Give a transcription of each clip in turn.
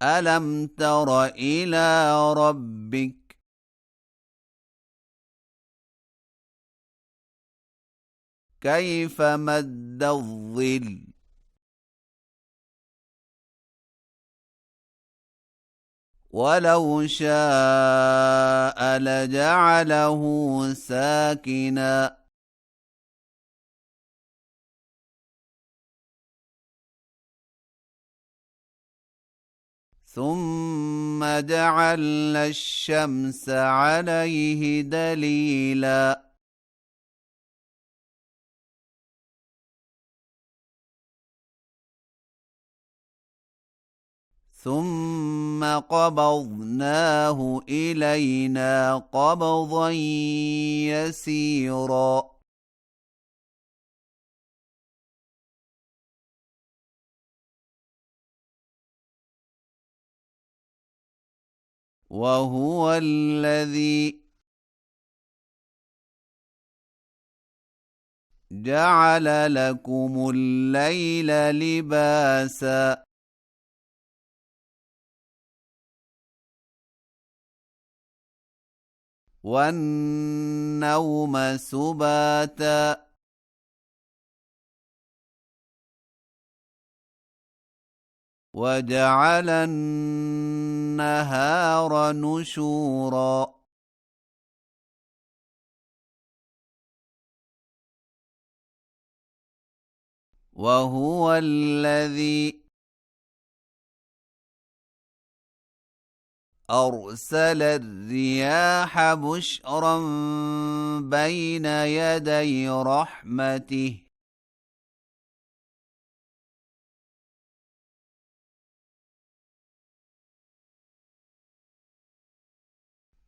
ألم تر إلى ربك كيف مد الظل ولو شاء لجعله ساكنا ثم جعلنا الشمس عليه دليلا ثم قبضناه إلينا قبضا يسيرا وهو الذي جعل لكم الليل لباسا والنوم سباتا وجعل النهار نشورا وهو الذي أرسل الرياح بشرا بين يدي رحمته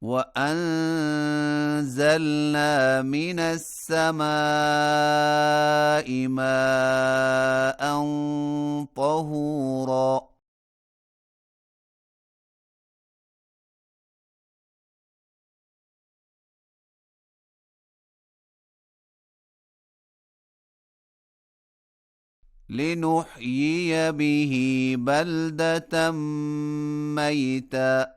وأنزلنا من السماء ماء طهورا لنحيي به بلدة ميتا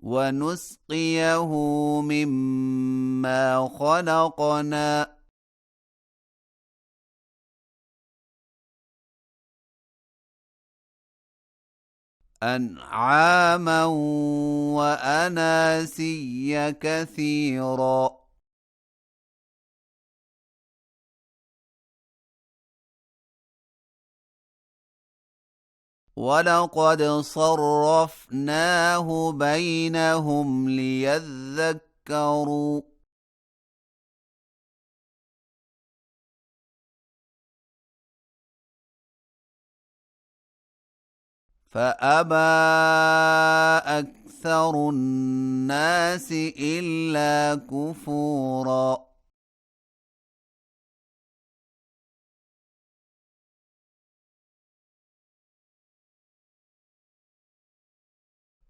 ونسقيه مما خلقنا أنعاما وأناسيا كثيرا ولقد صرفناه بينهم ليذكروا فأبى أكثر الناس إلا كفورا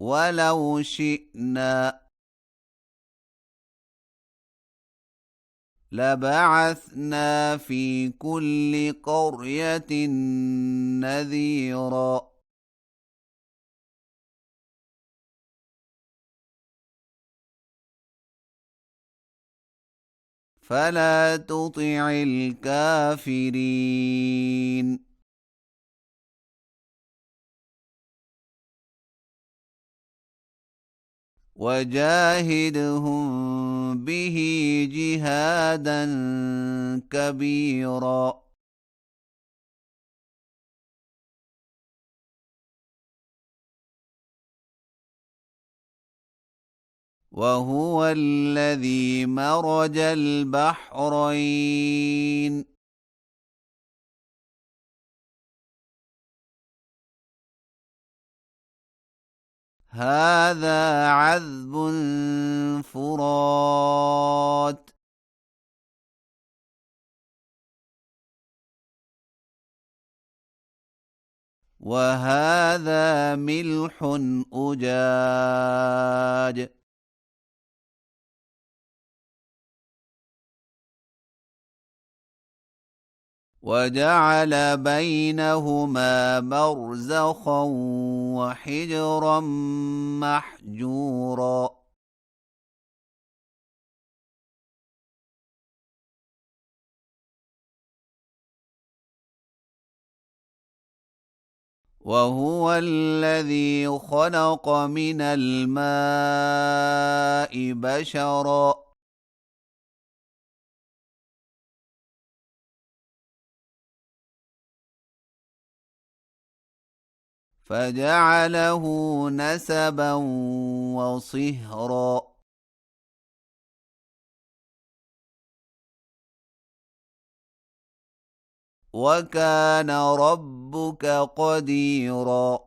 ولو شئنا لبعثنا في كل قرية نذيرا فلا تطع الكافرين وجاهدهم به جهادا كبيرا وهو الذي مرج البحرين هذا عذب فرات وهذا ملح أجاج وجعل بينهما برزخا وحجرا محجورا وهو الذي خلق من الماء بشرا فجعله نسبا وصهرا وكان ربك قديرا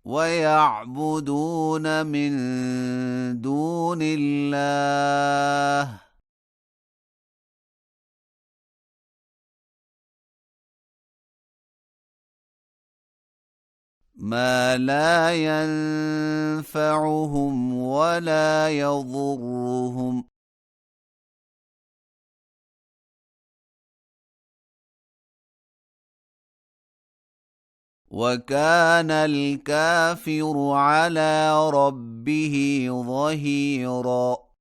ويعبدون من دون الله ما لا ينفعهم ولا يضرهم وكان الكافر على ربه ظهيرا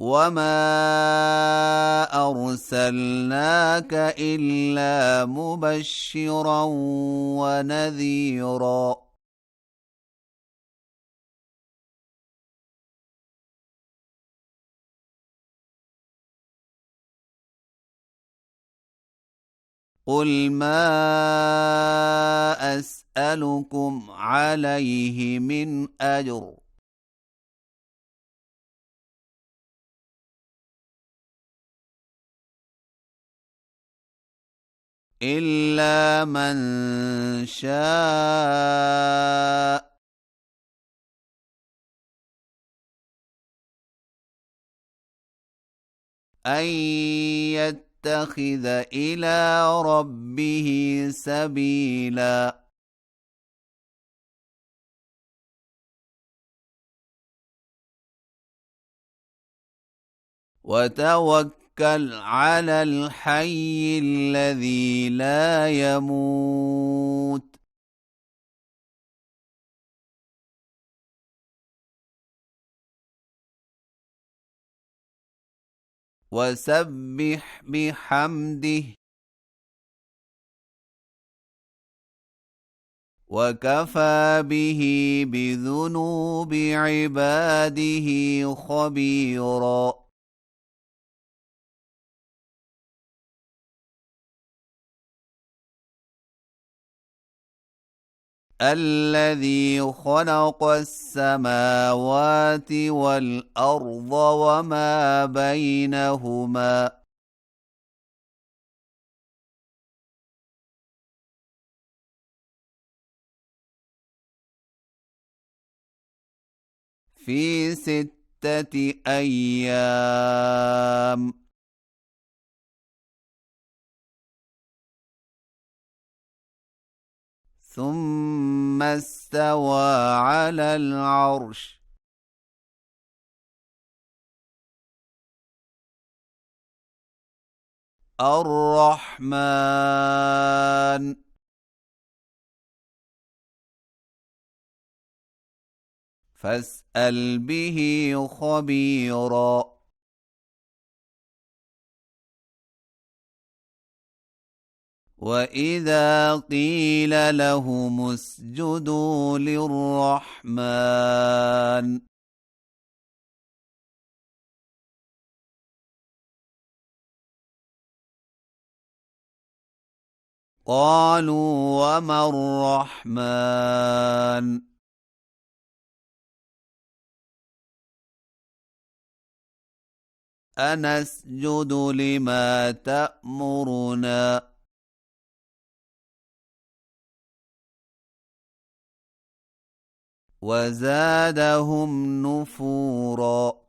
وما أرسلناك إلا مبشرا ونذيرا قل ما أسألكم عليه من أجر إلا من شاء أن يتخذ إلى ربه سبيلا وتوكل على الحي الذي لا يموت وسبح بحمده وكفى به بذنوب عباده خبيرا الذي خلق السماوات والأرض وما بينهما في 6 أيام ثم استوى على العرش الرحمن فاسأل به خبيرا وإذا قيل لهم اسجدوا للرحمن قالوا وما الرحمن أنسجد لما تأمرنا وزادهم نفورا